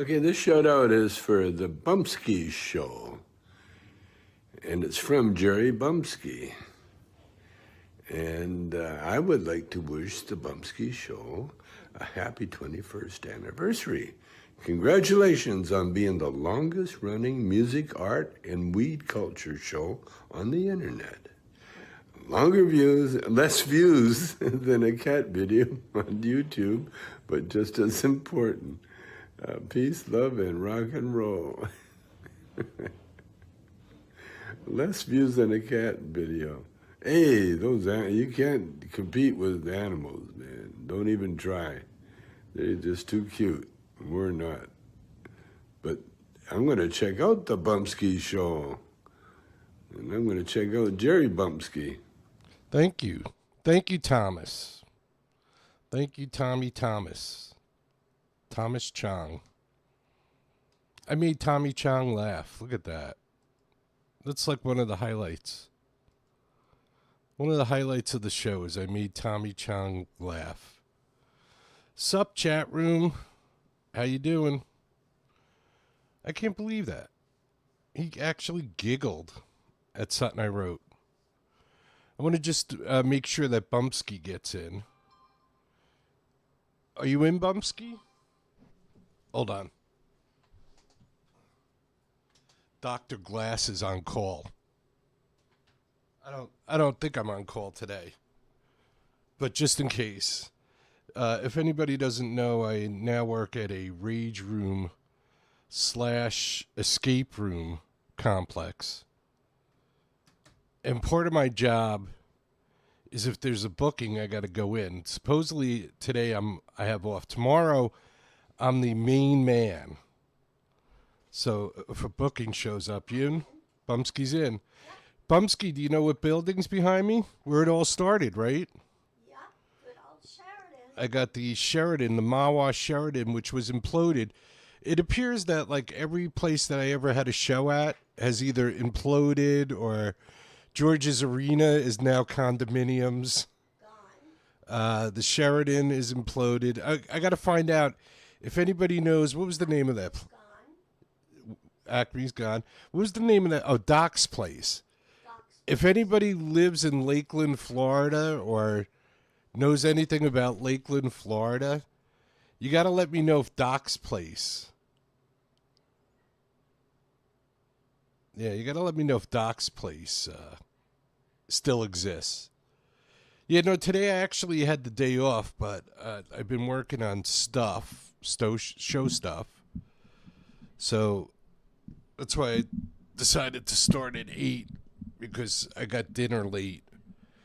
Okay, this shout out is for the Bumpskey Show, and it's from Jerry Bumpskey. And I would like to wish the Bumpskey Show a happy 21st anniversary. Congratulations on being the longest running music, art, and weed culture show on the internet. Longer views, less views than a cat video on YouTube, but just as important. Peace, love, and rock and roll. Less views than a cat video. Hey, you can't compete with animals, man. Don't even try. They're just too cute. We're not. But I'm going to check out the Bumpskey Show. And I'm going to check out Jerry Bumpskey. Thank you. Thank you, Thomas. Thank you, Tommy Thomas. Thomas Chong. I made Tommy Chong laugh. Look at that. That's like one of the highlights. One of the highlights of the show is I made Tommy Chong laugh. Sup, chat room? How you doing? I can't believe that. He actually giggled at something I wrote. I want to just make sure that Bumpskey gets in. Are you in, Bumpskey? Hold on. Dr. Glass is on call. I don't think I'm on call today. But just in case. If anybody doesn't know, I now work at a rage room / escape room complex. And part of my job is if there's a booking, I got to go in. Supposedly today I have off. Tomorrow I'm the main man. So if a booking shows up, Bumpskey's in. Bumpskey, do you know what building's behind me? Where it all started, right? Yeah, good old Sheridan. I got the Sheridan, the Mawa Sheridan, which was imploded. It appears that like every place that I ever had a show at has either imploded or George's Arena is now condominiums. Gone. The Sheridan is imploded. I got to find out if anybody knows, what was the name of that? Gone. Acme's gone. What was the name of that? Oh, Doc's Place. If anybody lives in Lakeland, Florida, or knows anything about Lakeland, Florida, you got to let me know if Doc's Place. Yeah, you got to let me know if Doc's Place still exists. Yeah, no, today I actually had the day off, but I've been working on show stuff. So that's why I decided to start at 8, because I got dinner late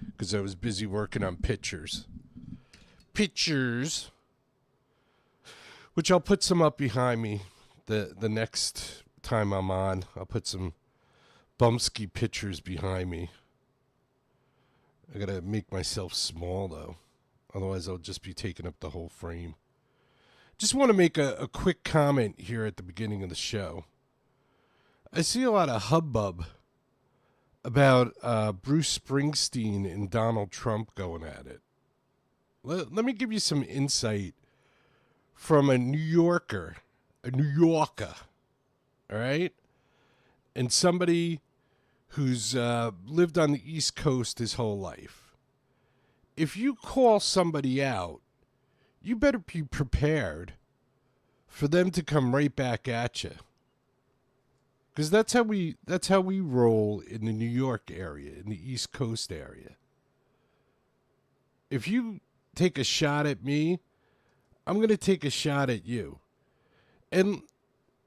because I was busy working on pictures. Which I'll put some up behind me the next time I'm on. I'll put some Bumpskey pictures behind me. I gotta make myself small though. Otherwise I'll just be taking up the whole frame. Just want to make a quick comment here at the beginning of the show. I see a lot of hubbub about Bruce Springsteen and Donald Trump going at it. Let me give you some insight from a New Yorker, all right? And somebody who's lived on the East Coast his whole life. If you call somebody out, you better be prepared for them to come right back at you. Because that's how we roll in the New York area, in the East Coast area. If you take a shot at me, I'm going to take a shot at you. And,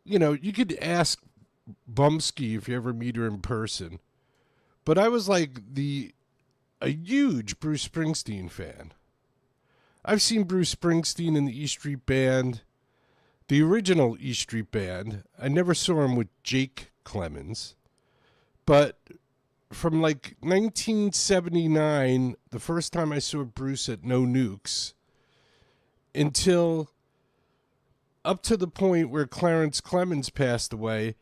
you could ask Bumpskey if you ever meet her in person. But I was like a huge Bruce Springsteen fan. I've seen Bruce Springsteen in the E Street Band, the original E Street Band. I never saw him with Jake Clemens. But from like 1979, the first time I saw Bruce at No Nukes, until up to the point where Clarence Clemens passed away,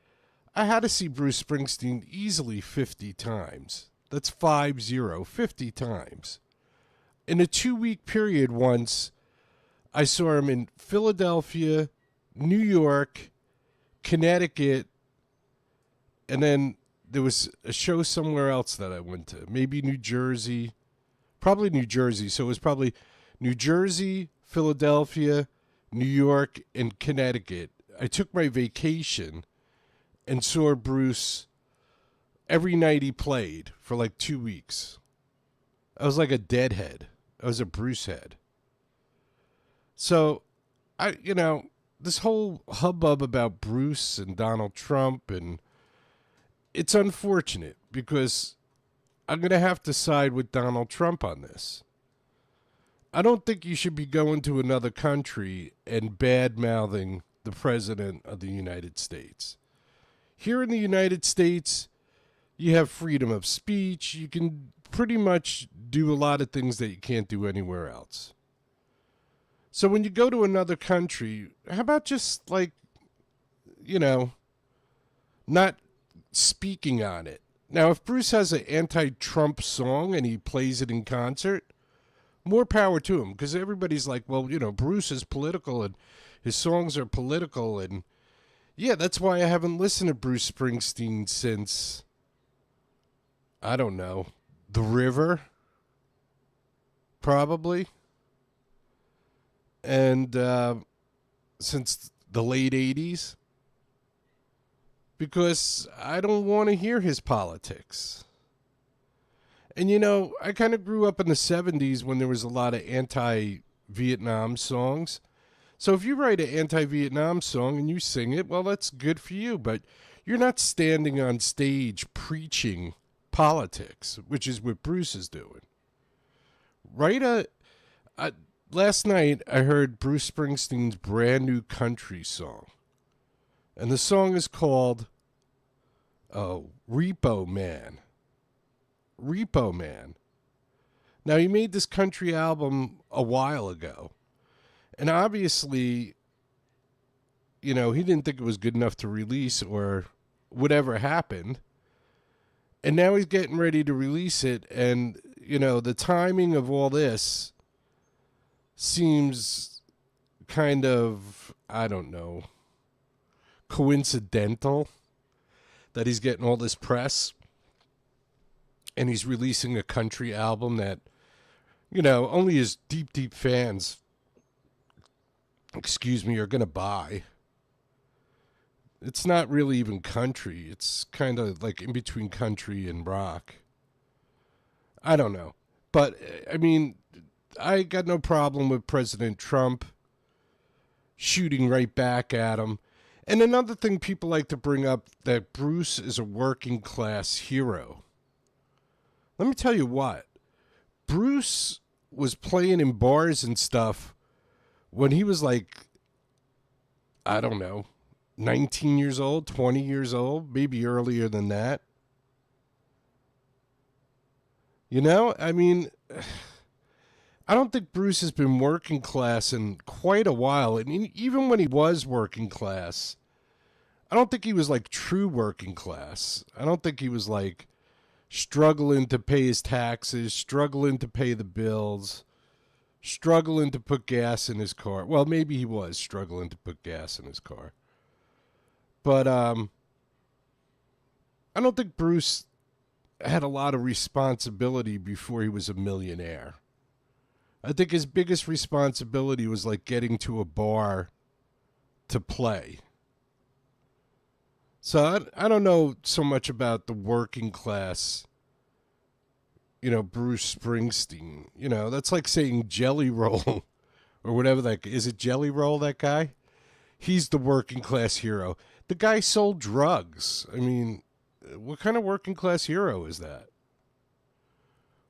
I had to see Bruce Springsteen easily 50 times. That's 50 times. In a 2-week period once, I saw him in Philadelphia, New York, Connecticut, and then there was a show somewhere else that I went to. Maybe New Jersey. Probably New Jersey. So it was probably New Jersey, Philadelphia, New York, and Connecticut. I took my vacation and saw Bruce every night he played for like 2 weeks. I was like a deadhead. I was a Bruce head. So, this whole hubbub about Bruce and Donald Trump, and it's unfortunate because I'm going to have to side with Donald Trump on this. I don't think you should be going to another country and bad-mouthing the President of the United States. Here in the United States, you have freedom of speech. You can pretty much do a lot of things that you can't do anywhere else. So when you go to another country, how about just not speaking on it? Now, if Bruce has an anti-Trump song and he plays it in concert, more power to him, because everybody's like, well, Bruce is political and his songs are political. And yeah, that's why I haven't listened to Bruce Springsteen since, I don't know, The River, probably. And since the late 80s, because I don't want to hear his politics. And, I kind of grew up in the 70s when there was a lot of anti-Vietnam songs. So if you write an anti-Vietnam song and you sing it, well, that's good for you. But you're not standing on stage preaching politics, which is what Bruce is doing. Last night, I heard Bruce Springsteen's brand new country song. And the song is called Repo Man. Repo Man. Now, he made this country album a while ago. And obviously, he didn't think it was good enough to release or whatever happened. And now he's getting ready to release it. And, the timing of all this seems kind of, I don't know, coincidental that he's getting all this press and he's releasing a country album that, only his deep, deep fans, are going to buy. It's not really even country. It's kind of like in between country and rock. I don't know. But, I got no problem with President Trump shooting right back at him. And another thing people like to bring up, that Bruce is a working class hero. Let me tell you what. Bruce was playing in bars and stuff when he was like, I don't know, 19 years old, 20 years old, maybe earlier than that. I don't think Bruce has been working class in quite a while. And even when he was working class, I don't think he was like true working class. I don't think he was like struggling to pay his taxes, struggling to pay the bills, struggling to put gas in his car. Well, maybe he was struggling to put gas in his car. But I don't think Bruce had a lot of responsibility before he was a millionaire. I think his biggest responsibility was like getting to a bar to play. So I don't know so much about the working class, Bruce Springsteen. That's like saying Jelly Roll or whatever that is. It Jelly Roll, that guy? He's the working class hero. The guy sold drugs. What kind of working class hero is that?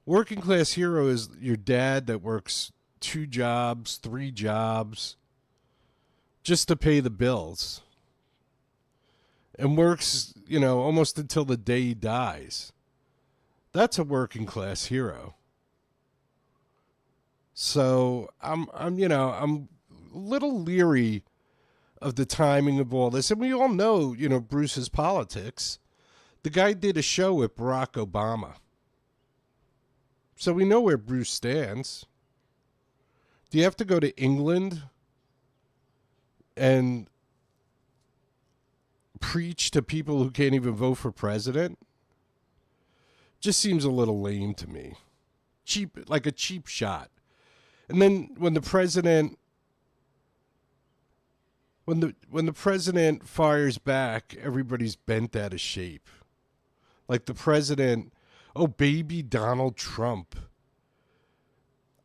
Working class hero is your dad that works 2 jobs, 3 jobs, just to pay the bills. And works, almost until the day he dies. That's a working class hero. So I'm a little leery of the timing of all this. And we all know, Bruce's politics. The guy did a show with Barack Obama. So we know where Bruce stands. Do you have to go to England and preach to people who can't even vote for president just seems a little lame to me. Cheap, like a cheap shot. And then when the president fires back, everybody's bent out of shape. Like the president, oh baby Donald Trump.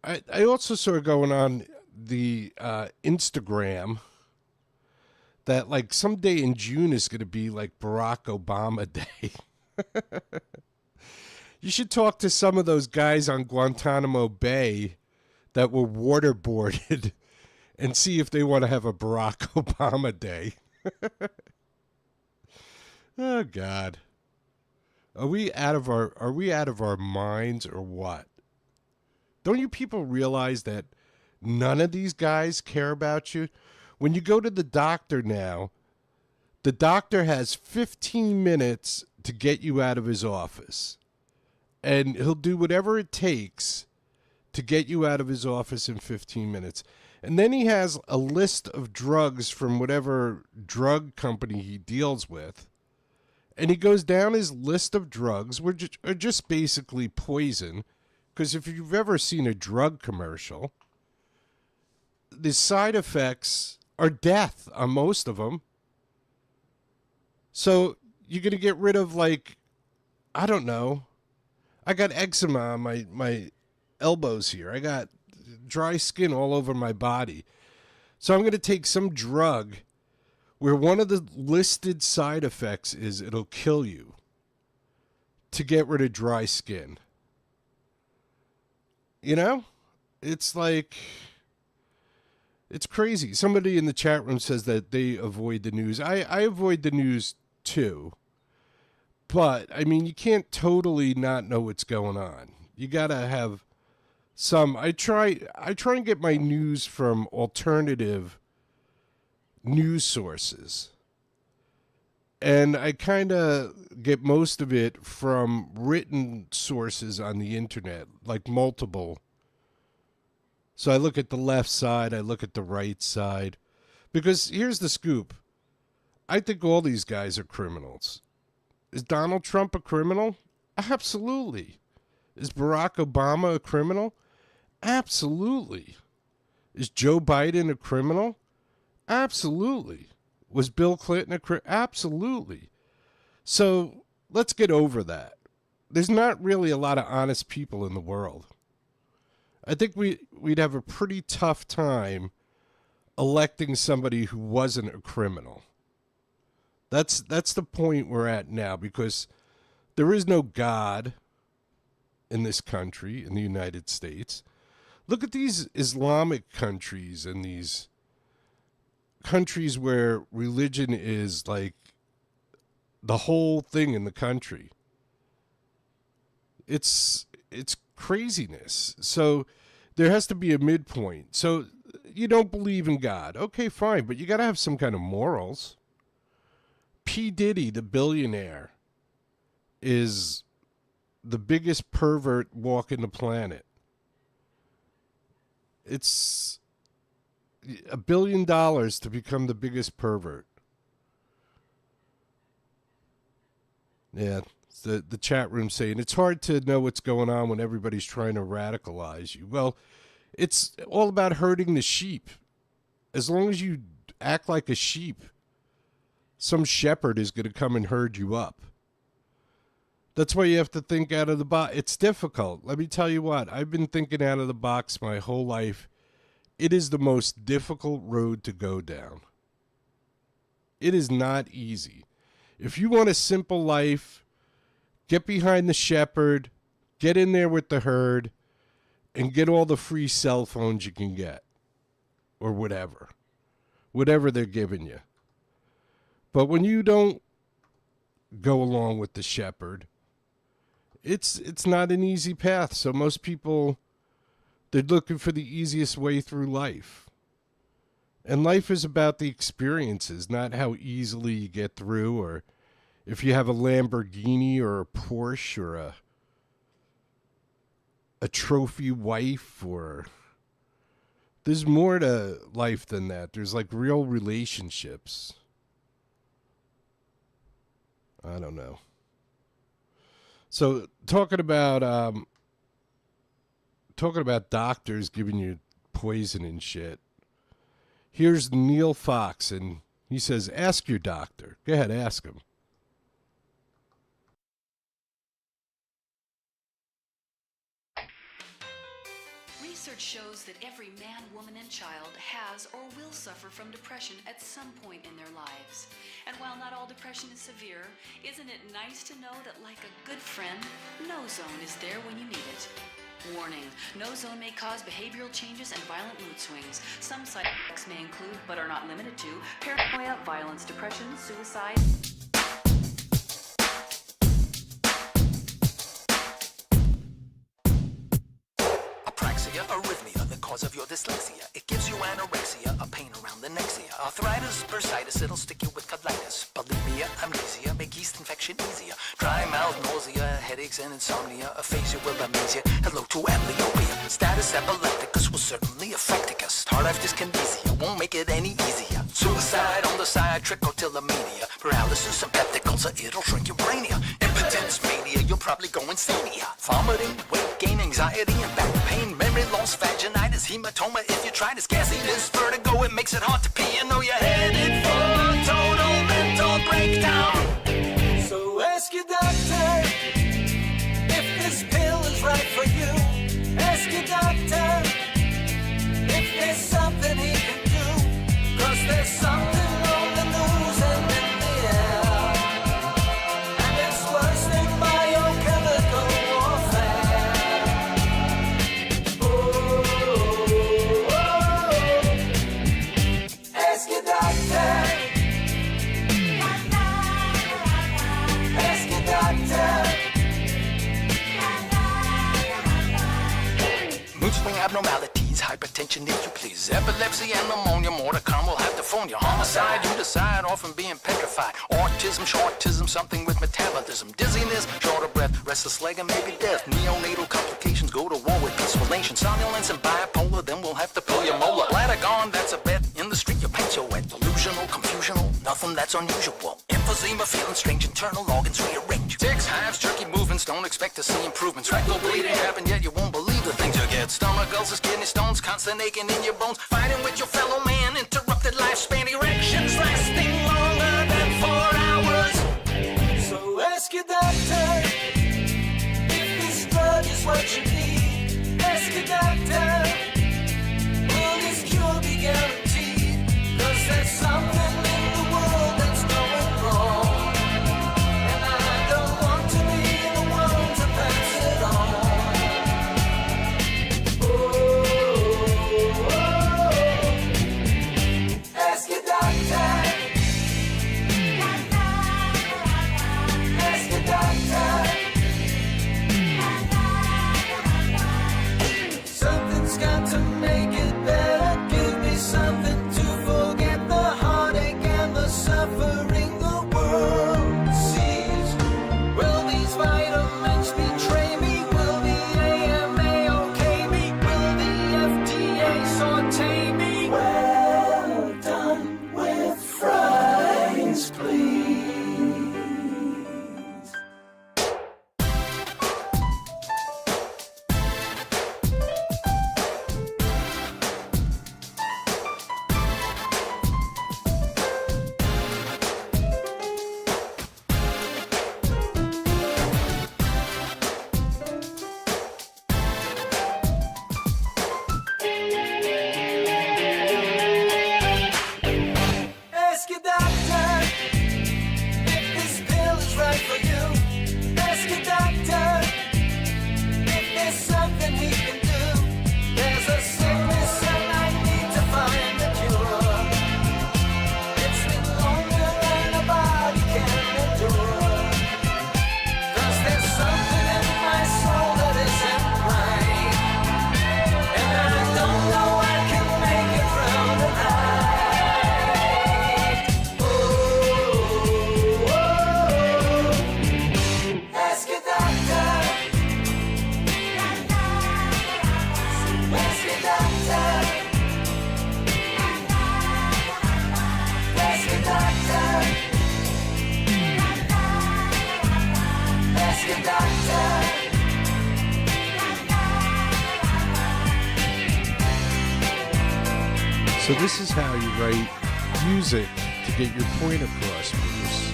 I also saw going on the Instagram that like someday in June is going to be like Barack Obama Day. You should talk to some of those guys on Guantanamo Bay that were waterboarded and see if they want to have a Barack Obama Day. Oh God. Are we out of our minds or what? Don't you people realize that none of these guys care about you? When you go to the doctor now, the doctor has 15 minutes to get you out of his office. And he'll do whatever it takes to get you out of his office in 15 minutes. And then he has a list of drugs from whatever drug company he deals with. And he goes down his list of drugs, which are just basically poison. Because if you've ever seen a drug commercial, the side effects are death on most of them. So you're going to get rid of, like, I don't know. I got eczema on my elbows here. I got dry skin all over my body. So I'm going to take some drug where one of the listed side effects is it'll kill you to get rid of dry skin. You know? It's like, it's crazy. Somebody in the chat room says that they avoid the news. I avoid the news too. But, I mean, you can't totally not know what's going on. You got to have some. I try and get my news from alternative news sources. And I kind of get most of it from written sources on the internet, like multiple. So I look at the left side, I look at the right side. Because here's the scoop. I think all these guys are criminals. Is Donald Trump a criminal? Absolutely. Is Barack Obama a criminal? Absolutely. Is Joe Biden a criminal? Absolutely. Was Bill Clinton a criminal? Absolutely. So let's get over that. There's not really a lot of honest people in the world. I think we'd have a pretty tough time electing somebody who wasn't a criminal. That's the point we're at now, because there is no God in this country, in the United States. Look at these Islamic countries and these countries where religion is like the whole thing in the country. It's craziness. So there has to be a midpoint. So you don't believe in God. Okay, fine, but you got to have some kind of morals. P. Diddy, the billionaire, is the biggest pervert walking the planet. It's $1 billion to become the biggest pervert. Yeah, the chat room saying it's hard to know what's going on when everybody's trying to radicalize you. Well, it's all about herding the sheep. As long as you act like a sheep, some shepherd is going to come and herd you up. That's why you have to think out of the box. It's difficult. Let me tell you what. I've been thinking out of the box my whole life. It is the most difficult road to go down. It is not easy. If you want a simple life, get behind the shepherd, get in there with the herd, and get all the free cell phones you can get. Or whatever. Whatever they're giving you. But when you don't go along with the shepherd, it's not an easy path. So most people, they're looking for the easiest way through life. And life is about the experiences, not how easily you get through, or if you have a Lamborghini or a Porsche or a trophy wife, or there's more to life than that. There's like real relationships. I don't know. So talking about doctors giving you poison and shit. Here's Neil Fox, and he says, "Ask your doctor." Go ahead, ask him. Research shows that every man, woman, and child has or will suffer from depression at some point in their lives. And while not all depression is severe, isn't it nice to know that, like a good friend, No-Zone is there when you need it? Warning, No-Zone may cause behavioral changes and violent mood swings. Some side effects may include, but are not limited to, paranoia, violence, depression, suicide. Apraxia, arrhythmia, the cause of your dyslexia. It gives you anorexia, a pain around the nexia. Arthritis, bursitis, it'll stick you with colitis. Bulimia, amnesia, make yeast infection easier. Dry mouth, nausea, headaches and insomnia. Aphasia will amnesia. Hello to amblyopia. Status epilepticus will certainly affect us. Tardive dyskinesia won't make it any easier. Suicide on the side, trichotillomania. Paralysis, symplectic ulcer, it'll shrink your brainia. Impotence, mania, you'll probably go insania. Vomiting, weight gain, anxiety, and back pain. Memory loss, vaginitis, hematoma. If you try to gasiness, vertigo, it makes it hard to pee. You know you're headed for a total mental breakdown. So ask your doctor if this pill is right for you. Ask your doctor if there's something he can do. 'Cause there's something on the news and in the air. And it's worse than biochemical warfare. Ask your doctor. Ask your doctor. Mood swing abnormalities, hypertension if you please. Epilepsy and pneumonia, more to come, we'll have to phone you. Homicide, you decide, often being petrified. Autism, shortism, something with metabolism. Dizziness, short of breath, restless leg and maybe death. Neonatal complications, go to war with peaceful nations. Somnolence and bipolar, then we'll have to pull your molar. Bladder gone, that's a bet. In the street, your paint your wet. Delusional, confusional, nothing that's unusual. Emphysema, feeling strange, internal organs rearrange. Tics, hives, jerky movements, don't expect to see improvements. Rectal bleeding happen, yet you won't believe the things you get. Stomach ulcers, kidney stones, constant aching in your bones. Fighting with your fellow man, interrupted lifespan, erections lasting longer than 4 hours. So ask your doctor if this drug is what you need. Ask your doctor, will this cure be guaranteed? 'Cause there's something in the world that's going wrong. And I don't want to be the one to pass it on. Ask your doctor. So this is how you write music to get your point across, Bruce.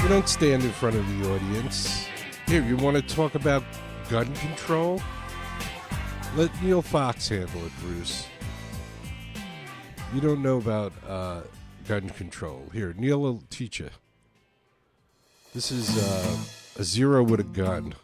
You don't stand in front of the audience. Here, you want to talk about gun control? Let Neil Fox handle it, Bruce. You don't know about gun control. Here, Neil will teach you. This is a zero with a gun.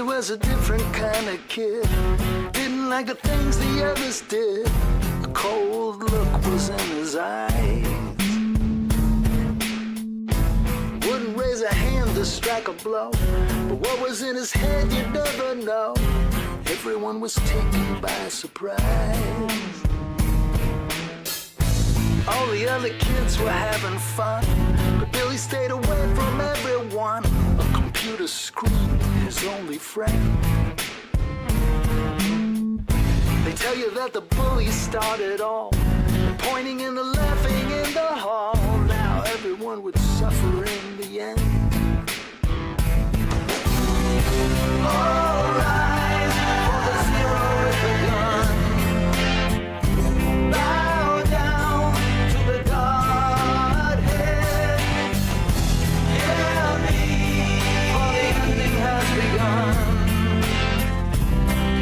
Was a different kind of kid. Didn't like the things the others did. A cold look was in his eyes. Wouldn't raise a hand to strike a blow. But what was in his head you'd never know. Everyone was taken by surprise. All the other kids were having fun, but Billy stayed away from everyone. A computer screen, his only friend. They tell you that the bullies started all, pointing and the laughing in the hall. Now everyone would suffer in the end. All rise for the zero with the gun. Bow down to the Godhead. Hear me, for the ending has begun.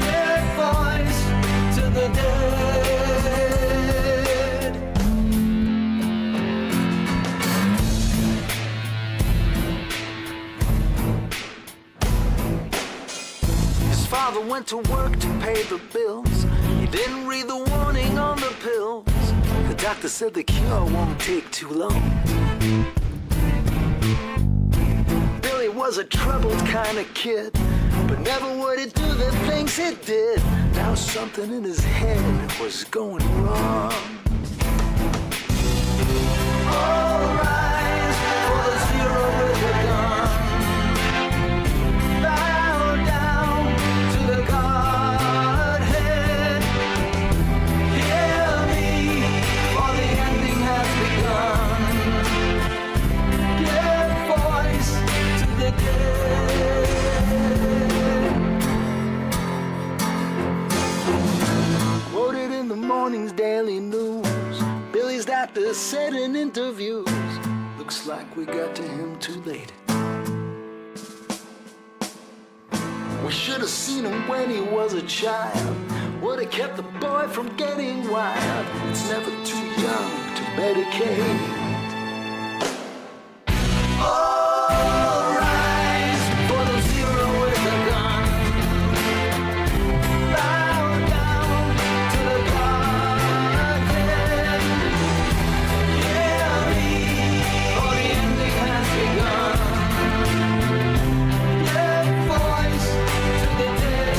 Give voice to the dead. His father went to work to pay the bills. He didn't read the warning on the pills. The doctor said the cure won't take too long. Billy was a troubled kind of kid, but never would he do the things he did. Now something in his head was going wrong. All rise for the zero with the gun. Bow down to the Godhead. Hear me, for the ending has begun. Give voice to the dead. Quoted in the morning's daily news, Billy's doctor said in interviews, looks like we got to him too late. We should have seen him when he was a child. Would have kept the boy from getting wild. It's never too young to medicate. All rise for the zero with the gun. Bow down to the Godhead. Hear me, for the ending has begun. Give voice to the dead.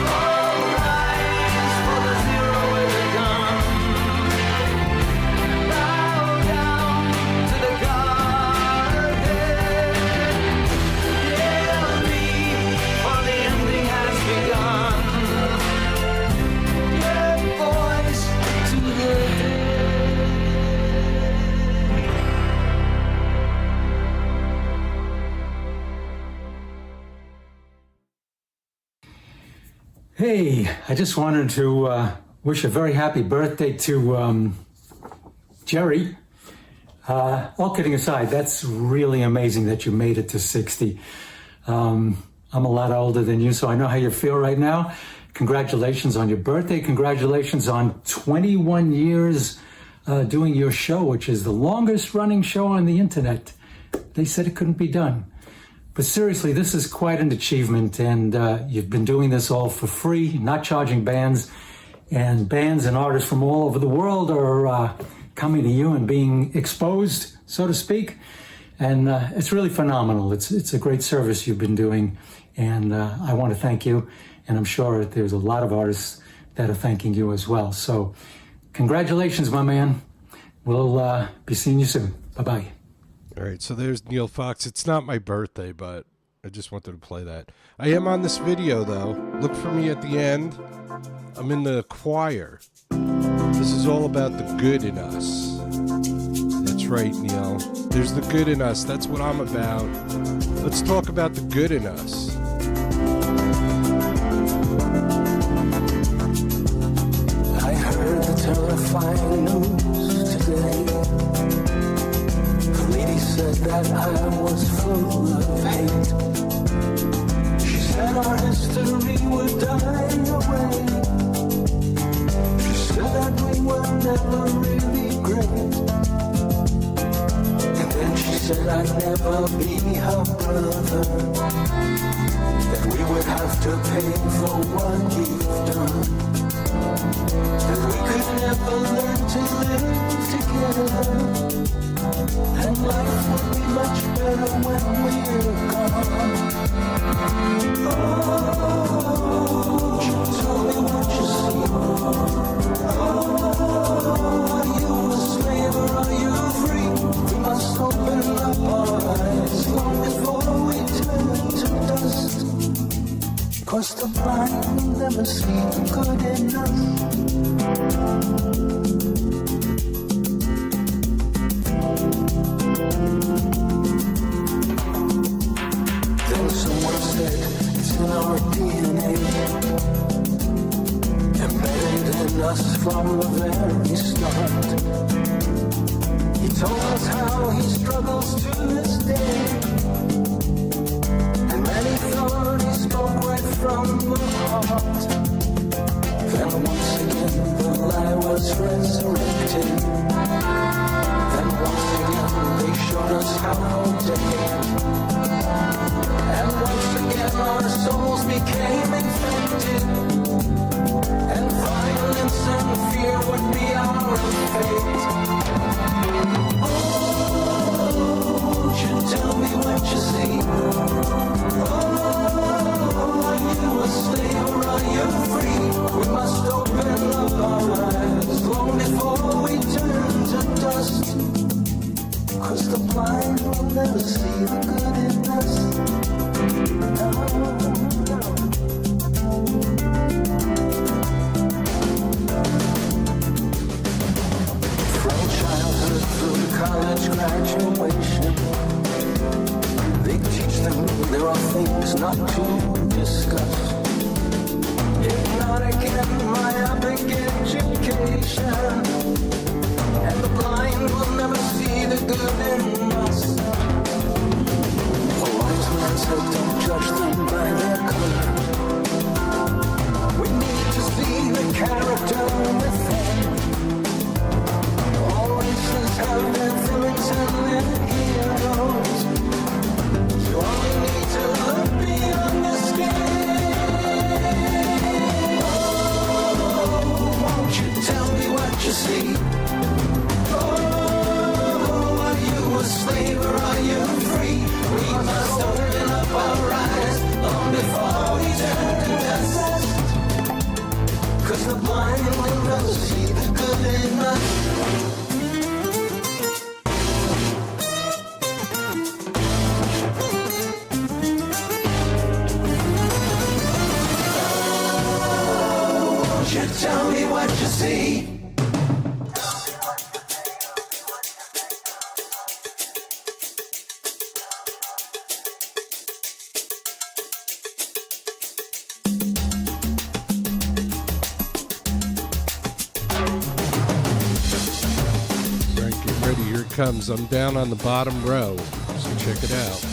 All rise for the zero with the gun. Bow down to the Godhead. Hear me, for the ending has begun. Give voice to the dead. Hey, I just wanted to wish a very happy birthday to Jerry. All kidding aside, that's really amazing that you made it to 60. I'm a lot older than you, so I know how you feel right now. Congratulations on your birthday. Congratulations on 21 years doing your show, which is the longest running show on the internet. They said it couldn't be done. But seriously, this is quite an achievement, and you've been doing this all for free, not charging bands. And bands and artists from all over the world are coming to you and being exposed, so to speak. And it's really phenomenal. It's a great service you've been doing, and I want to thank you. And I'm sure there's a lot of artists that are thanking you as well. So congratulations, my man. We'll be seeing you soon. Bye-bye. All right, so there's Neil Fox. It's not my birthday, but I just wanted to play that. I am on this video, though. Look for me at the end. I'm in the choir. This is all about the good in us. That's right, Neil. There's the good in us. That's what I'm about. Let's talk about the good in us. I heard the terrifying news today. The lady said that I was full of hate. She said our history would die away. She said that we were never really great. And then she said I'd never be her brother. That we would have to pay for what we've done. That we could never learn to live together. And life would be much better when we're gone. Oh, tell me what you see. Oh, are you a slave or are you free? We must open up our eyes long before we turn to dust. 'Cause the blind will never see the good in us. Then someone said it's in our DNA, embedded in us from the very start. He told us how he struggles to this day, and many thought he spoke right from the heart. Then once again the lie was resurrected. Then once again they showed us how to hate. And once again our souls became infected. And violence and fear would be our fate. Oh, won't you tell me what you see? Are you a slave or are you free? We must open up our eyes long before we turn to dust. 'Cause the blind will never see the good in us. No, no. From childhood through college graduation, they teach them there are things not to discuss. Hypnotic and myopic education, and the blind will never see the good in us. A wise man said don't judge them by their color. We need to see the character within. All races have their villains and their heroes. You only need to look beyond the skin. Oh, won't you tell me what you see? Oh, are you a slave or are you free? We must open up our eyes long before we turn to dust. 'Cause the blind will never see the good in us. You tell me what you see. Right, get ready. Here it comes. I'm down on the bottom row, so check it out.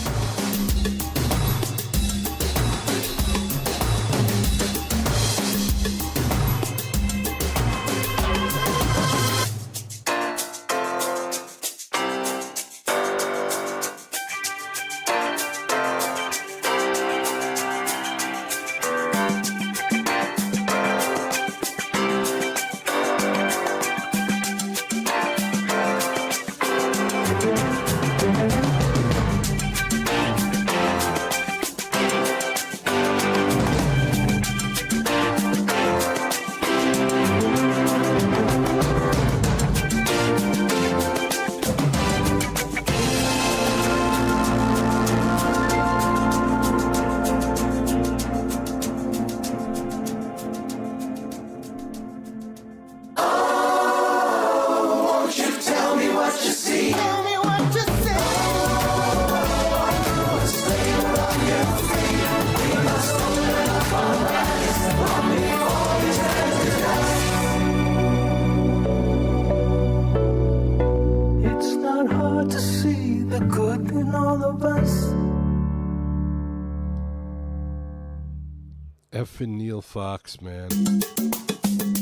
Effing Neil Fox, man.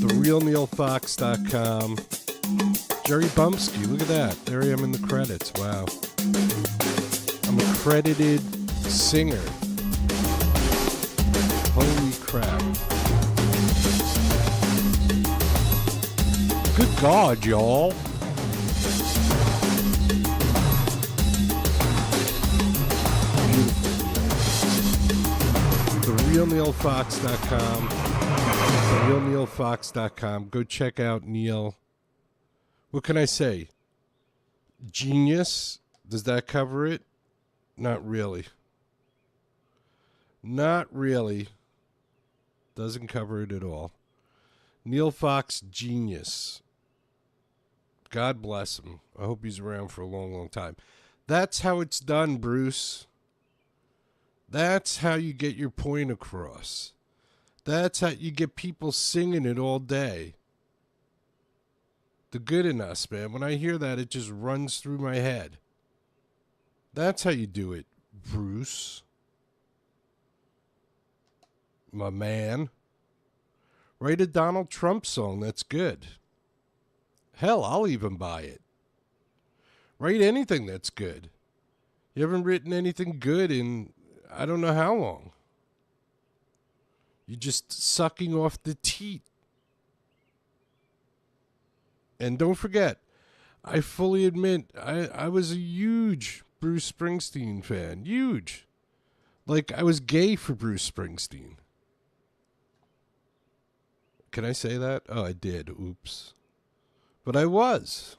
TheRealNeilFox.com. Jerry Bumpskey, look at that. There I am in the credits. Wow. I'm a credited singer. Holy crap. Good God, y'all. TheRealNeilFox.com. TheRealNeilFox.com. Go check out Neil. What can I say? Genius? Does that cover it? Not really. Not really. Doesn't cover it at all. Neil Fox, genius. God bless him. I hope he's around for a long, long time. That's how it's done, Bruce. That's how you get your point across. That's how you get people singing it all day. The good in us, man. When I hear that, it just runs through my head. That's how you do it, Bruce. My man. Write a Donald Trump song that's good. Hell, I'll even buy it. Write anything that's good. You haven't written anything good in I don't know how long. You're just sucking off the teat. And don't forget, I fully admit, I was a huge Bruce Springsteen fan. Huge. Like, I was gay for Bruce Springsteen. Can I say that? Oh, I did. Oops. But I was.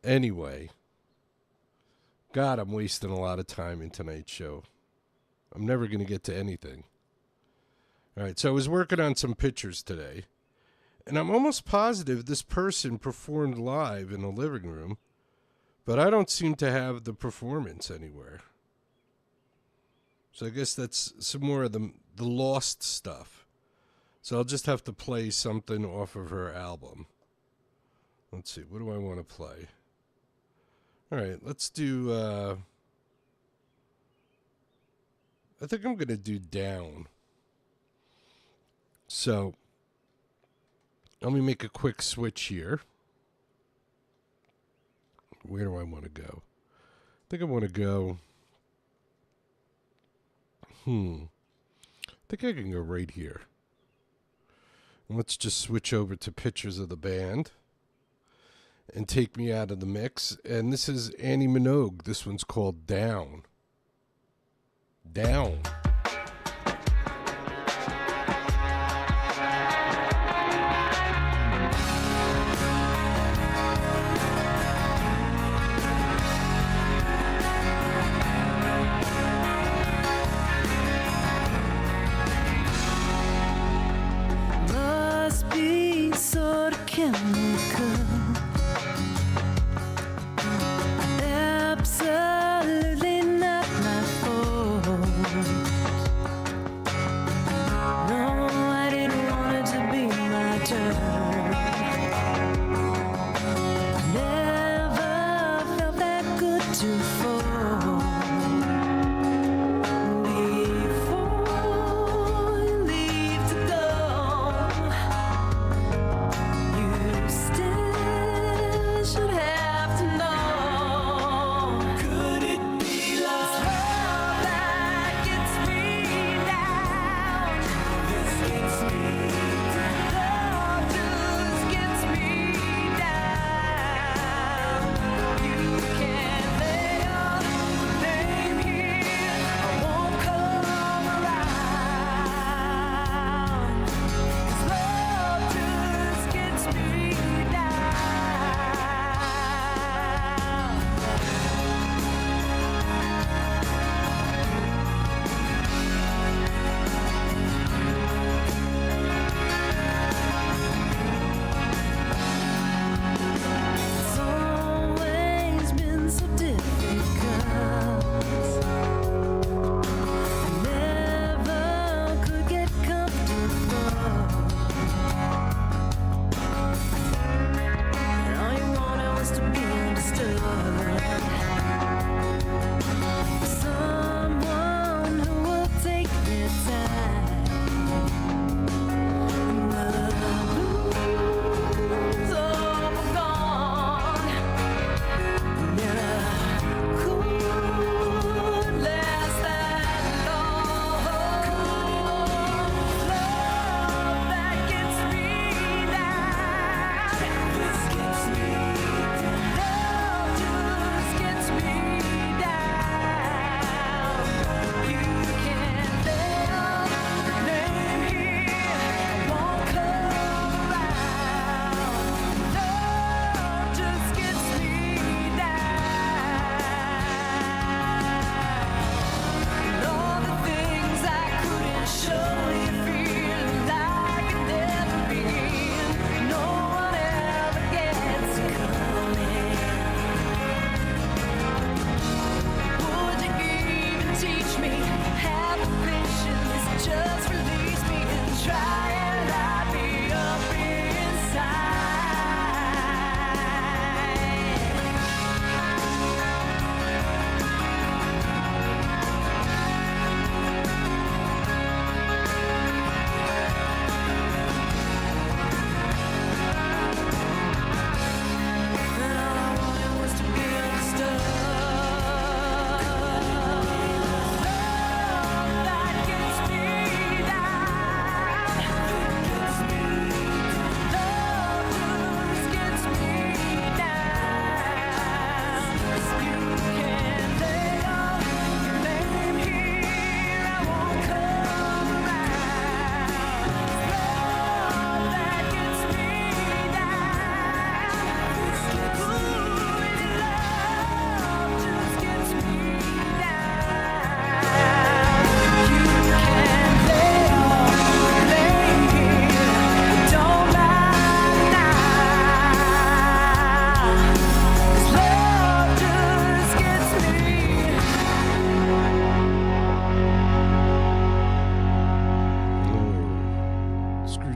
Anyway. God, I'm wasting a lot of time in tonight's show. I'm never going to get to anything. All right, so I was working on some pictures today. And I'm almost positive this person performed live in a living room. But I don't seem to have the performance anywhere. So I guess that's some more of the lost stuff. So I'll just have to play something off of her album. Let's see, what do I want to play? All right, let's do, I think I'm going to do Down. So, let me make a quick switch here. Where do I want to go? I think I want to go, I think I can go right here. And let's just switch over to pictures of the band. And take me out of the mix. And this is Annie Minogue. This one's called Down. Down. Must be sort of chemical. Absolutely not my fault.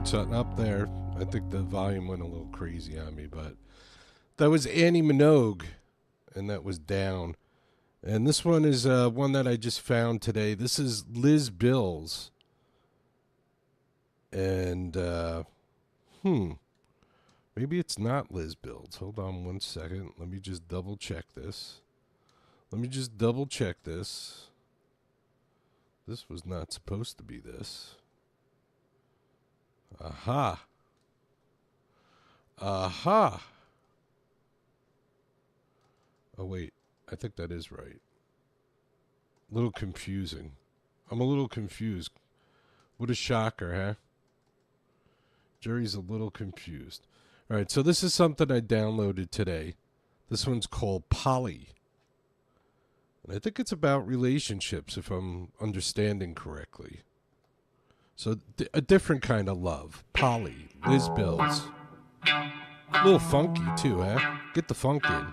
heard something up there. I think the volume went a little crazy on me, but that was Annie Minogue, and that was Down. And this one is one that I just found today. This is Liz Bills. And, maybe it's not Liz Bills. Hold on one second. Let me just double check this. This was not supposed to be this. Aha. Oh, wait. I think that is right. A little confusing. I'm a little confused. What a shocker, huh? Jerry's a little confused. All right, so this is something I downloaded today. This one's called Polly. And I think it's about relationships, if I'm understanding correctly. So a different kind of love. Polly, Liz Bills. A little funky, too, huh? Get the funk in.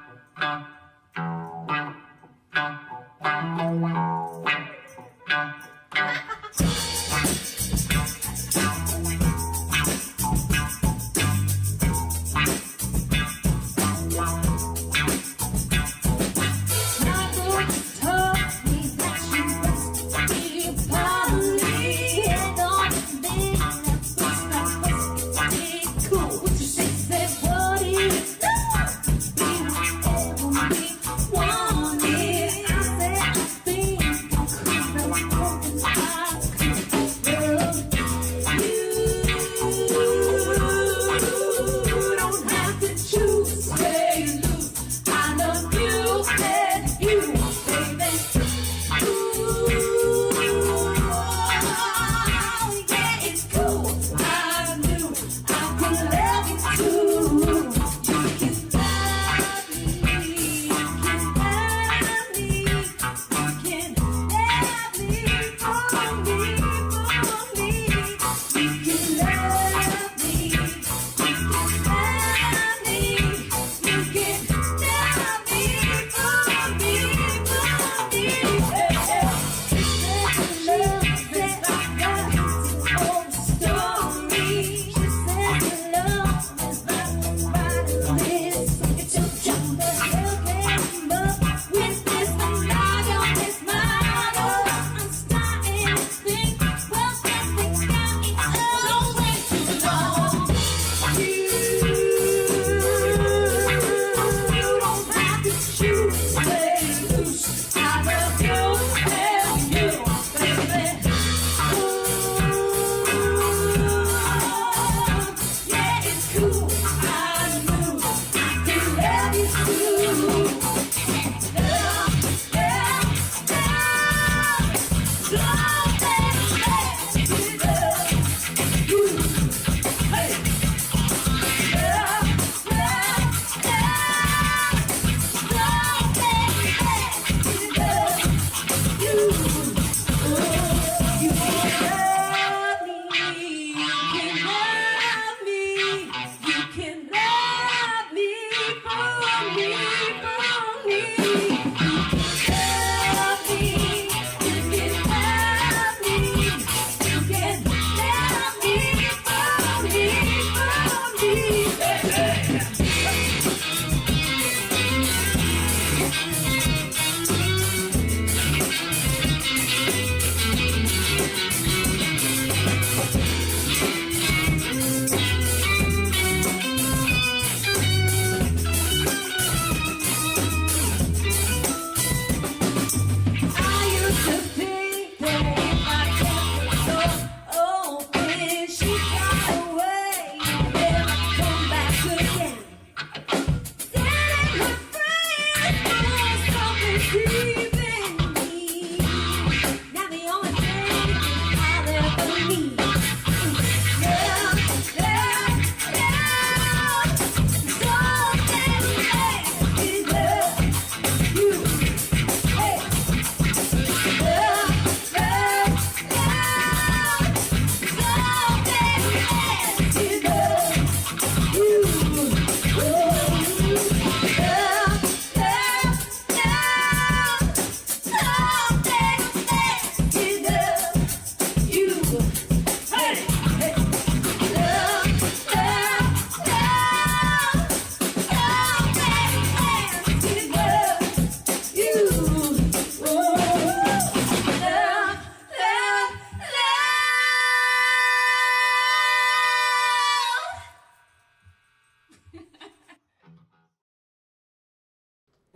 Wanted, I said,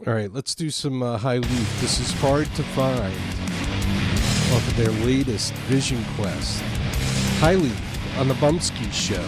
All right, let's do some High Leaf. This is Hard to Find off of their latest Vision Quest. High Leaf on the Bumpskey Show.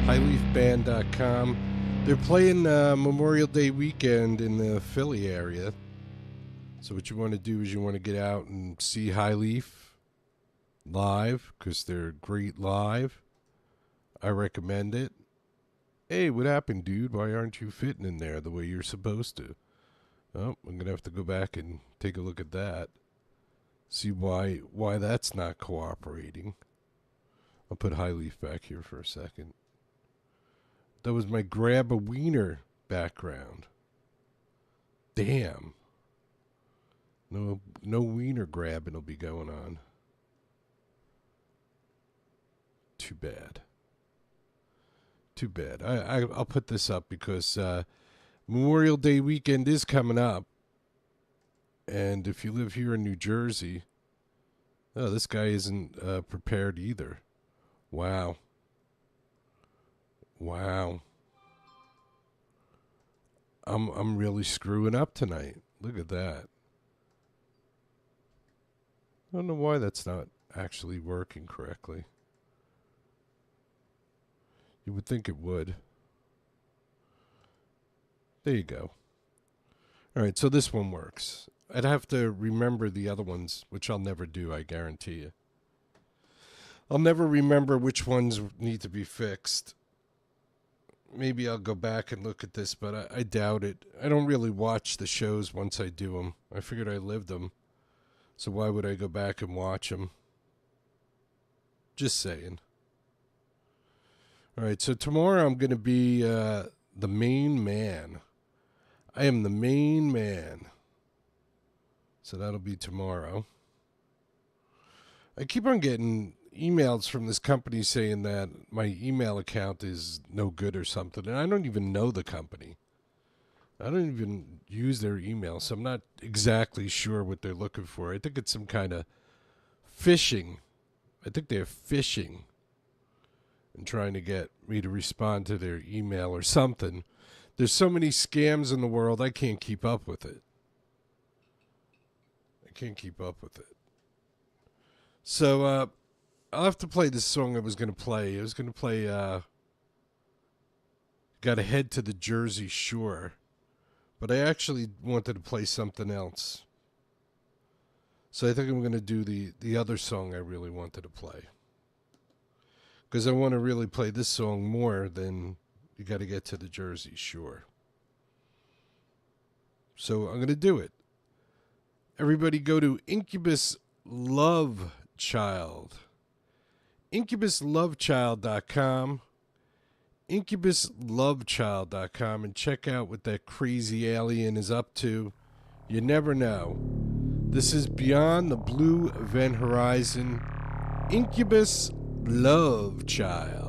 highleafband.com. They're playing Memorial Day weekend in the Philly area. So what you want to do is you want to get out and see High Leaf live because they're great live. I recommend it. Hey, what happened, dude? Why aren't you fitting in there the way you're supposed to? Oh, I'm going to have to go back and Take a look at that. See why that's not cooperating. I'll put High Leaf back here for a second. That was my grab a wiener background. Damn. No wiener grabbing will be going on. Too bad. Too bad. I'll put this up because Memorial Day weekend is coming up. And if you live here in New Jersey, oh, this guy isn't prepared either. Wow. Wow. I'm really screwing up tonight. Look at that. I don't know why that's not actually working correctly. You would think it would. There you go. All right, so this one works. I'd have to remember the other ones, which I'll never do, I guarantee you. I'll never remember which ones need to be fixed. Maybe I'll go back and look at this, but I doubt it. I don't really watch the shows once I do them. I figured I lived them, so why would I go back and watch them? Just saying. All right, so tomorrow I'm going to be the main man. I am the main man. So that'll be tomorrow. I keep on getting emails from this company saying that my email account is no good or something, and I don't even know the company. I don't even use their email, so I'm not exactly sure what they're looking for. I think it's some kind of phishing. I think they're phishing and trying to get me to respond to their email or something. There's so many scams in the world, I can't keep up with it. Can't keep up with it. So I'll have to play this song I was going to play. I was going to play Gotta Head to the Jersey Shore, but I actually wanted to play something else. So I think I'm going to do the other song I really wanted to play, because I want to really play this song more than You Gotta Get to the Jersey Shore. So I'm going to do it. Everybody go to Incubus Love Child. IncubusLoveChild.com. IncubusLoveChild.com, and check out what that crazy alien is up to. You never know. This is Beyond the Blue Event Horizon. Incubus Love Child.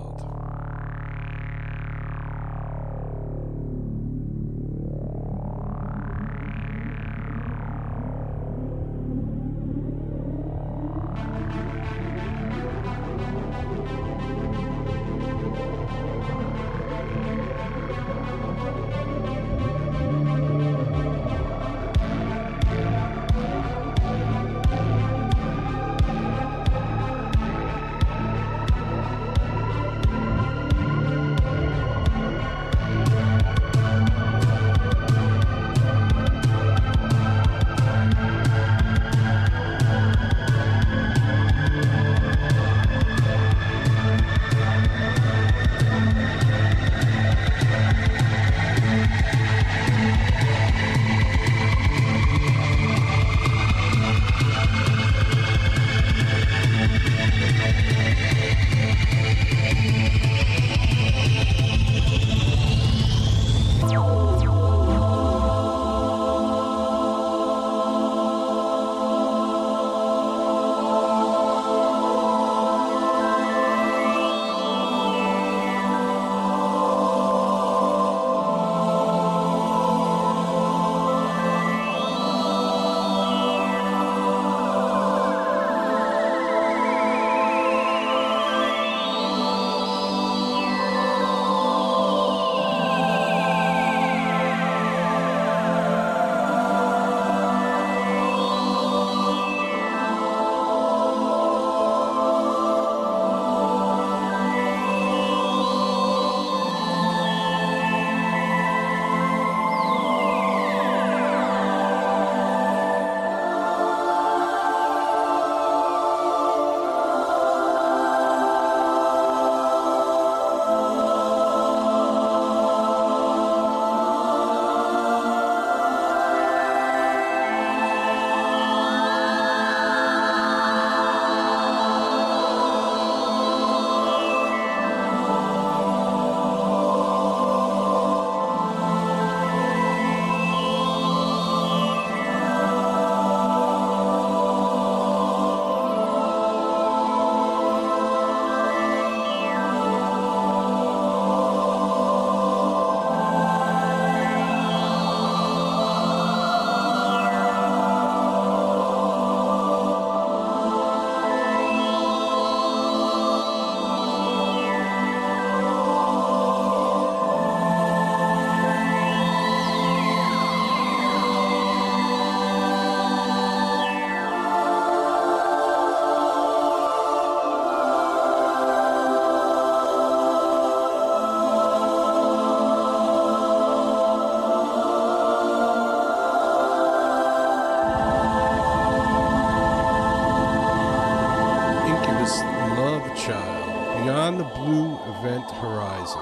Beyond the Blue Event Horizon.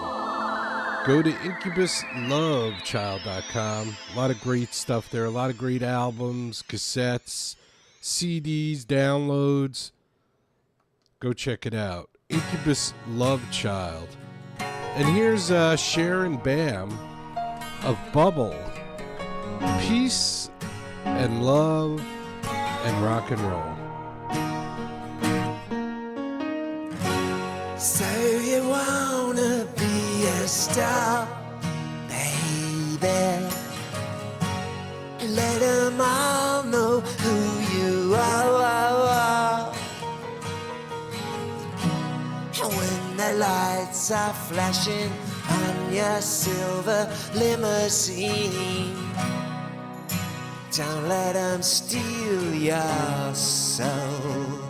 Go to incubuslovechild.com. A lot of great stuff there. A lot of great albums, cassettes, CDs, downloads. Go check it out. Incubus Love Child. And here's Sharon Bam of Bubble. Peace and love and rock and roll. So you wanna be a star, baby? Let 'em all know who you are. And when the lights are flashing on your silver limousine, don't let 'em steal your soul.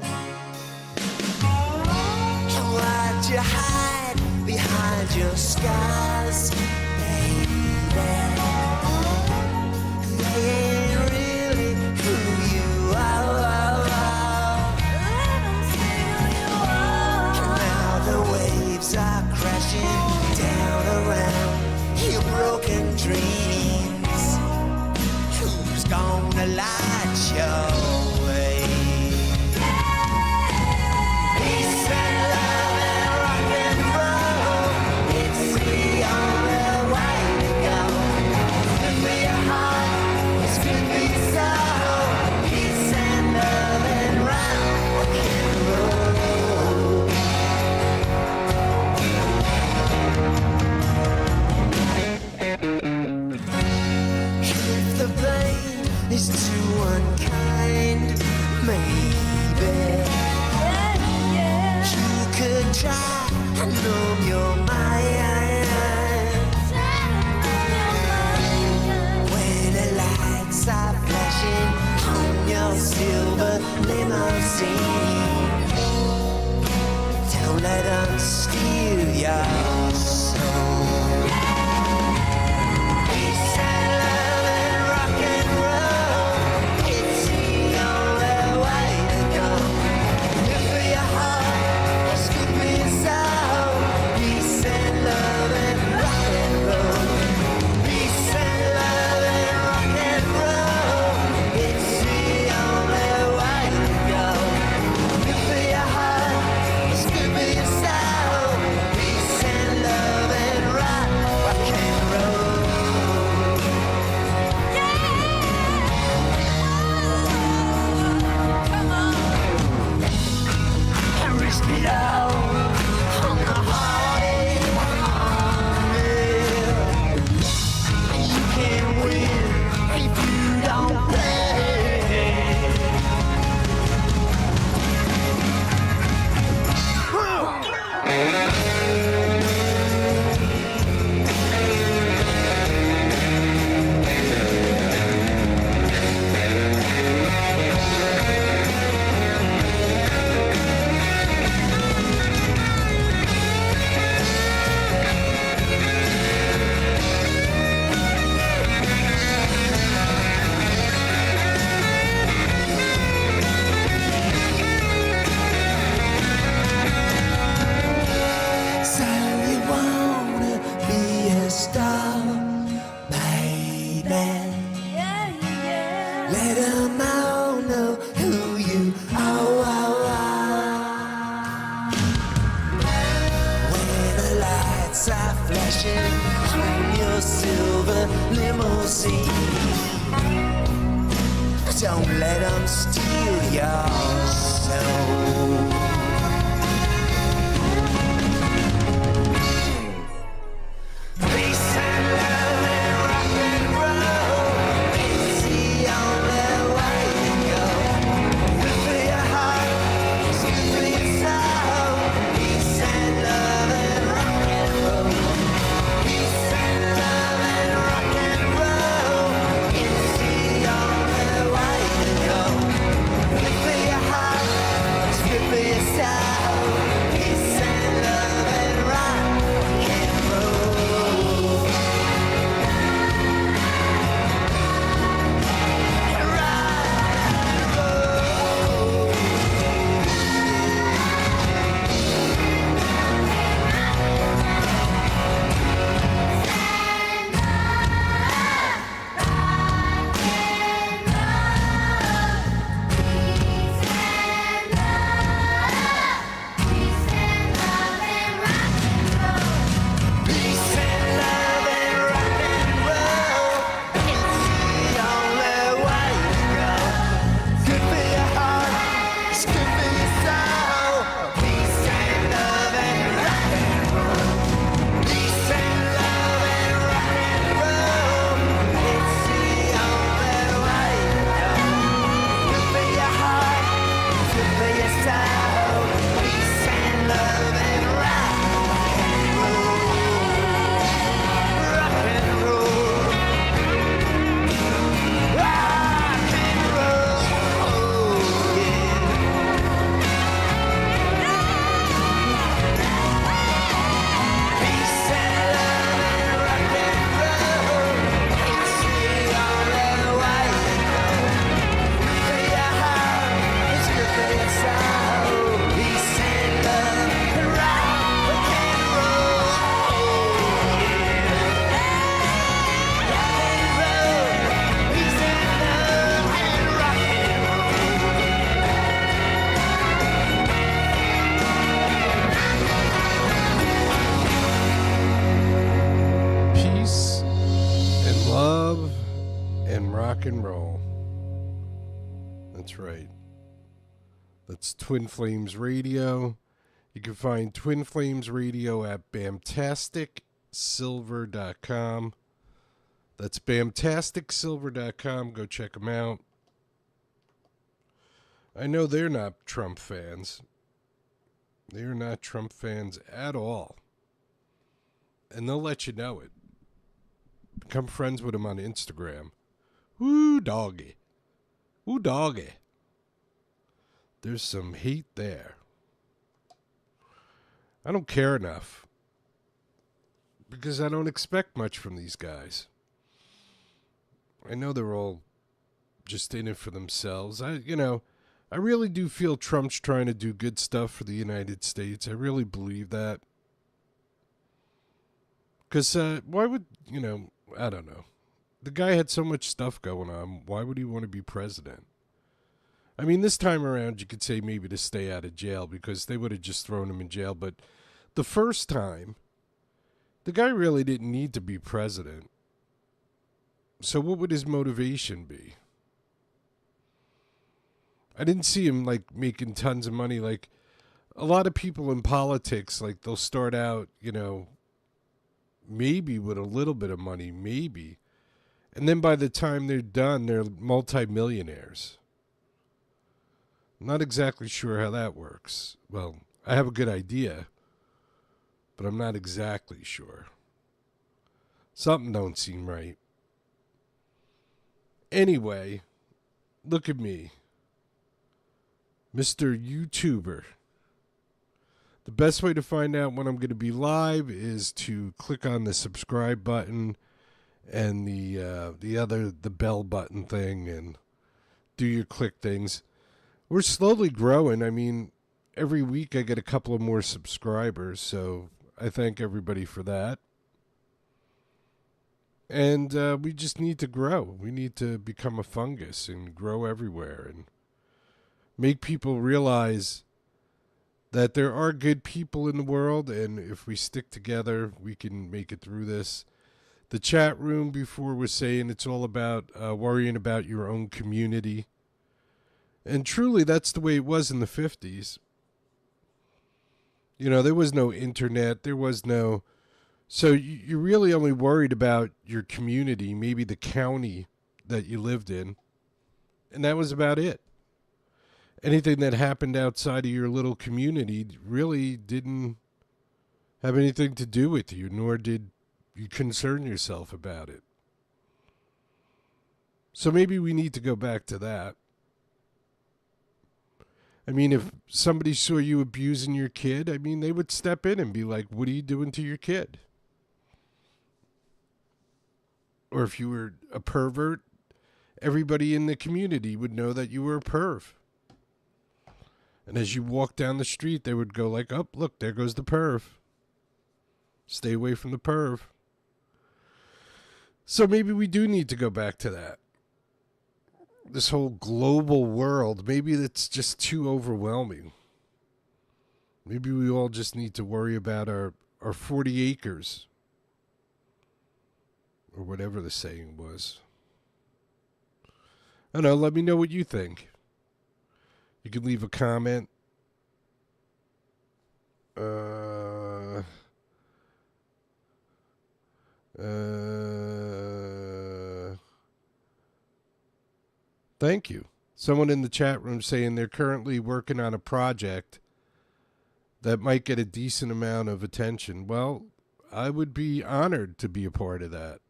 Why'd you hide behind your scars, baby? They ain't really who you are. Now the waves are crashing down around your broken dreams. Who's gonna light your way? Peace and love and rock and roll, it's the only way to go. Good for your heart, it's good for your soul. Peace and love and rock and roll. If the pain is too unkind, maybe you could try and numb your mind. When the lights are flashing on your silver limousine, don't let them steal your soul. Peace and love and rock and roll, it's the only way to go. Good for your heart, it's good for your soul. Peace and love and rock and roll. Peace and love and rock and roll, it's the only way to go. Good for your heart, it's good for your soul. Peace and love and rock and roll. I risk it all on the heartache. You can't win if you don't play. So you wanna be a star, baby? Let 'em all know who you are. When the lights are flashing on your silver limousine, don't let 'em steal your soul. Peace and love and rock and roll, it's the only way to go. Good for your heart, it's good for your soul. Peace and love and rock and roll. Peace and love and rock and roll, it's the only way to go. Good for your heart, it's good for your and roll. That's right. That's Twin Flames Radio. You can find Twin Flames Radio at bamtasticsilver.com. That's bamtasticsilver.com. Go check them out. I know they're not Trump fans. They're not Trump fans at all. And they'll let you know it. Become friends with them on Instagram. Woo, doggy. Woo, doggy. There's some hate there. I don't care enough. Because I don't expect much from these guys. I know they're all just in it for themselves. I really do feel Trump's trying to do good stuff for the United States. I really believe that. Because why would, I don't know. The guy had so much stuff going on. Why would he want to be president? I mean, this time around, you could say maybe to stay out of jail because they would have just thrown him in jail. But the first time, the guy really didn't need to be president. So what would his motivation be? I didn't see him, making tons of money. Like, a lot of people in politics, they'll start out, maybe with a little bit of money, maybe. And then by the time they're done, they're multimillionaires. I'm not exactly sure how that works. Well, I have a good idea, but I'm not exactly sure. Something don't seem right. Anyway, look at me. Mr. YouTuber. The best way to find out when I'm going to be live is to click on the subscribe button and the bell button thing and do your click things. We're slowly growing. I mean, every week I get a couple of more subscribers, so I thank everybody for that. And we just need to grow. We need to become a fungus and grow everywhere and make people realize that there are good people in the world, and if we stick together, we can make it through this. The chat room before was saying it's all about worrying about your own community. And truly, that's the way it was in the 50s. There was no internet. There was no... So you're really only worried about your community, maybe the county that you lived in. And that was about it. Anything that happened outside of your little community really didn't have anything to do with you, nor did you concern yourself about it. So maybe we need to go back to that. I mean, if somebody saw you abusing your kid, I mean, they would step in and be like, what are you doing to your kid? Or if you were a pervert, everybody in the community would know that you were a perv. And as you walk down the street, they would go like, oh, look, there goes the perv. Stay away from the perv. So maybe we do need to go back to that. This whole global world, maybe it's just too overwhelming. Maybe we all just need to worry about our 40 acres. Or whatever the saying was. I don't know, let me know what you think. You can leave a comment. Thank you. Someone in the chat room saying they're currently working on a project that might get a decent amount of attention. Well, I would be honored to be a part of that.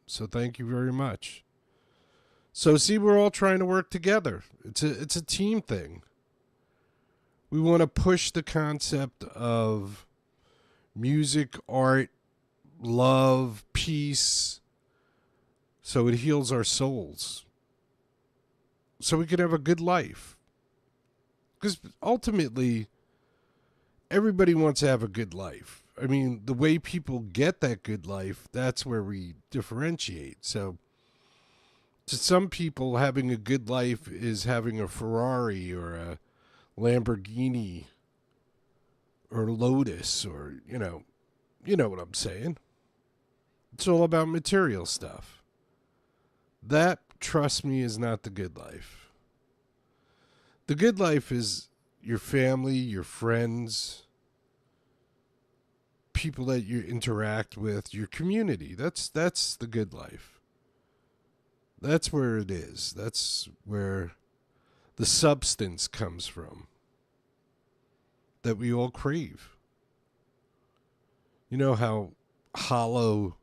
So thank you very much. So see, we're all trying to work together. It's a team thing. We want to push the concept of music, art, love, peace, so it heals our souls. So we can have a good life. Because ultimately, everybody wants to have a good life. I mean, the way people get that good life, that's where we differentiate. So to some people, having a good life is having a Ferrari or a Lamborghini or Lotus or, you know what I'm saying. It's all about material stuff. That trust me, is not the good life. The good life is your family, your friends, people that you interact with, your community. That's the good life. That's where it is. That's where the substance comes from that we all crave. You know how hollow,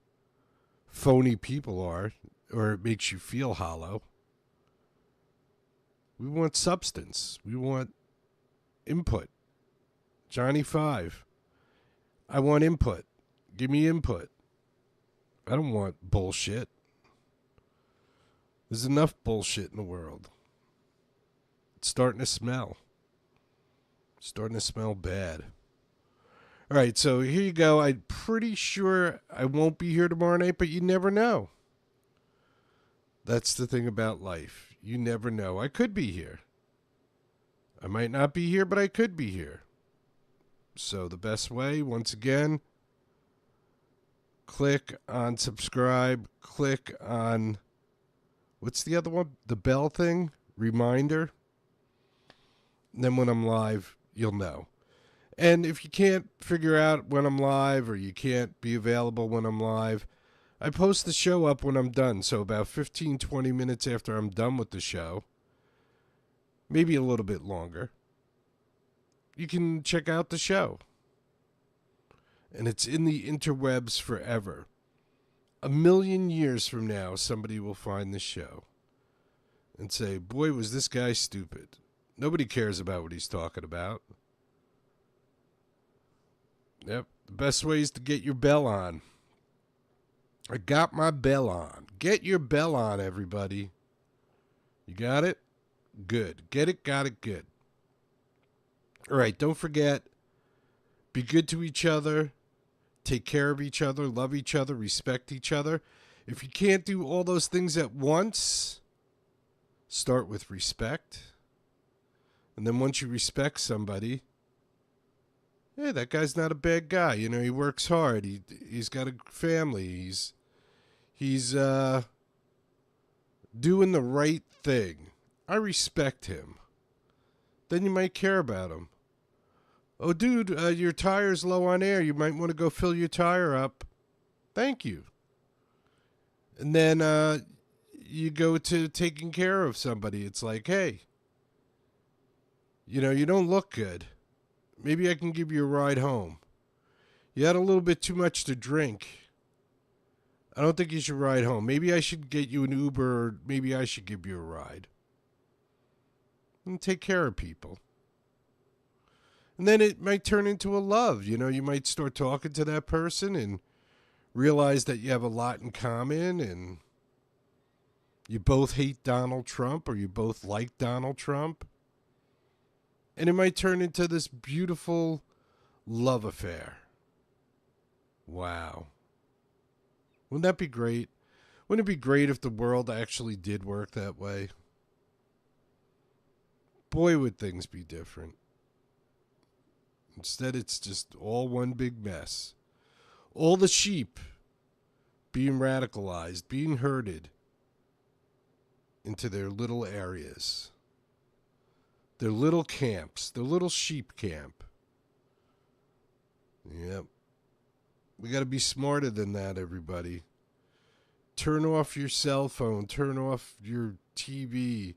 phony people are, or it makes you feel hollow. We want substance. We want input. Johnny 5. I want input. Give me input. I don't want bullshit. There's enough bullshit in the world. It's starting to smell. It's starting to smell bad. All right, so here you go. I'm pretty sure I won't be here tomorrow night, but you never know. That's the thing about life. You never know. I could be here. I might not be here, but I could be here. So the best way, once again, click on subscribe. Click on, what's the other one? The bell thing? Reminder. And then when I'm live, you'll know. And if you can't figure out when I'm live or you can't be available when I'm live, I post the show up when I'm done. So about 15, 20 minutes after I'm done with the show, maybe a little bit longer, you can check out the show. And it's in the interwebs forever. 1,000,000 years from now, somebody will find the show and say, boy, was this guy stupid. Nobody cares about what he's talking about. Yep, the best way is to get your bell on. I got my bell on. Get your bell on, everybody. You got it? Good. Get it, got it, good. All right, don't forget, be good to each other, take care of each other, love each other, respect each other. If you can't do all those things at once, start with respect. And then once you respect somebody, hey, that guy's not a bad guy. You know, he works hard. He's got a family. He's doing the right thing. I respect him. Then you might care about him. Oh, dude, your tire's low on air. You might want to go fill your tire up. Thank you. And then you go to taking care of somebody. It's like, hey, you know, you don't look good. Maybe I can give you a ride home. You had a little bit too much to drink. I don't think you should ride home. Maybe I should get you an Uber, or maybe I should give you a ride. And take care of people. And then it might turn into a love. You know, you might start talking to that person and realize that you have a lot in common and you both hate Donald Trump or you both like Donald Trump. And it might turn into this beautiful love affair. Wow. Wouldn't that be great? Wouldn't it be great if the world actually did work that way? Boy, would things be different. Instead, it's just all one big mess. All the sheep being radicalized, being herded into their little areas. Their little camps, their little sheep camp. Yep. We got to be smarter than that, everybody. Turn off your cell phone. Turn off your TV.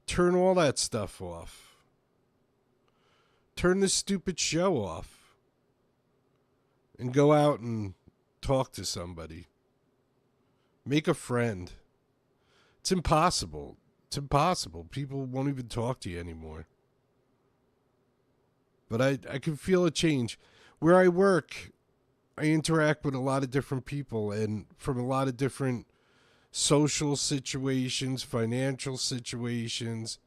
Turn all that stuff off. Turn this stupid show off. And go out and talk to somebody. Make a friend. It's impossible. It's impossible. People won't even talk to you anymore. But I can feel a change. Where I work, I interact with a lot of different people and from a lot of different social situations, financial situations.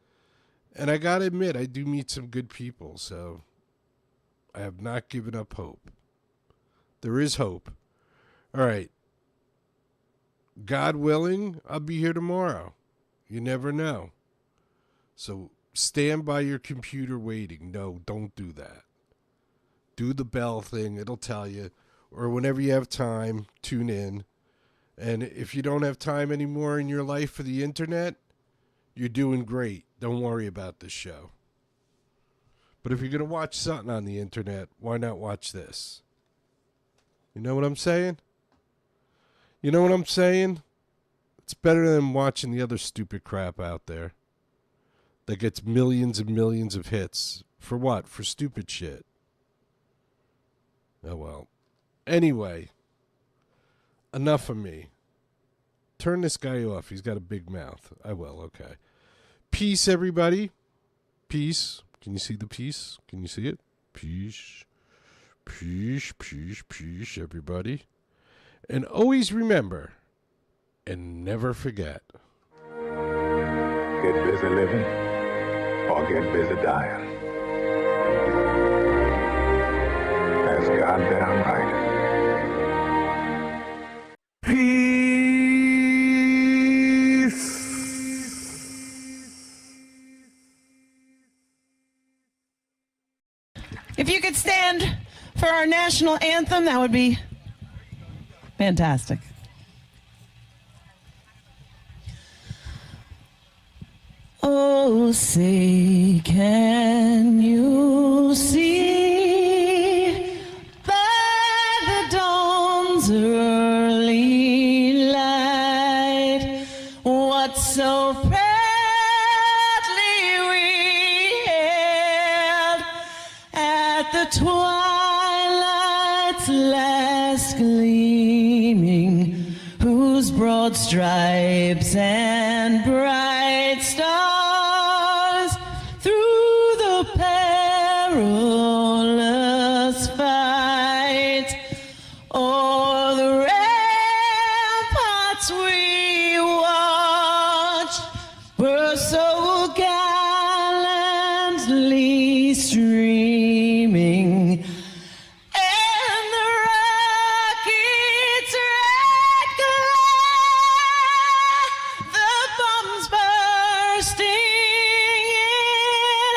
And I got to admit, I do meet some good people. So I have not given up hope. There is hope. All right. God willing, I'll be here tomorrow. You never know. So stand by your computer waiting. No, don't do that. Do the bell thing. It'll tell you. Or whenever you have time, tune in. And if you don't have time anymore in your life for the internet, you're doing great. Don't worry about this show. But if you're going to watch something on the internet, why not watch this? You know what I'm saying? You know what I'm saying? It's better than watching the other stupid crap out there that gets millions and millions of hits. For what? For stupid shit. Oh, well. Anyway, enough of me. Turn this guy off. He's got a big mouth. I will, okay. Peace, everybody. Peace. Can you see the peace? Can you see it? Peace. Peace, peace, peace, everybody. And always remember and never forget. Get busy living or get busy dying. That's goddamn right. If you could stand for our national anthem, that would be fantastic. Oh, say, can you see by the dawn's early light what so proudly we hailed at the twilight's last gleaming, whose broad stripes and bright stars through the perilous fight o'er the ramparts we watched were so gallantly streaming. And the rocket's red glare, the bombs bursting in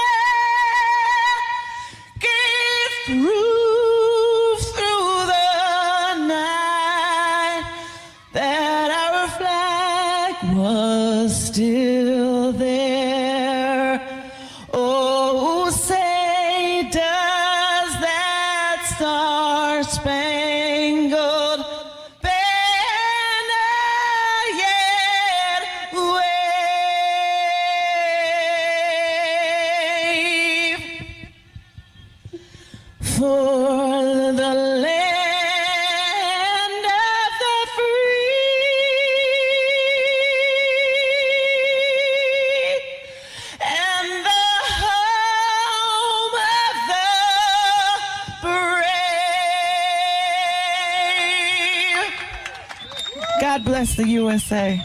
air, gave proof through the night that our flag was still there. Oh, say, does that star-spangled banner yet wave for the land of the free and the home of the brave? God bless the USA.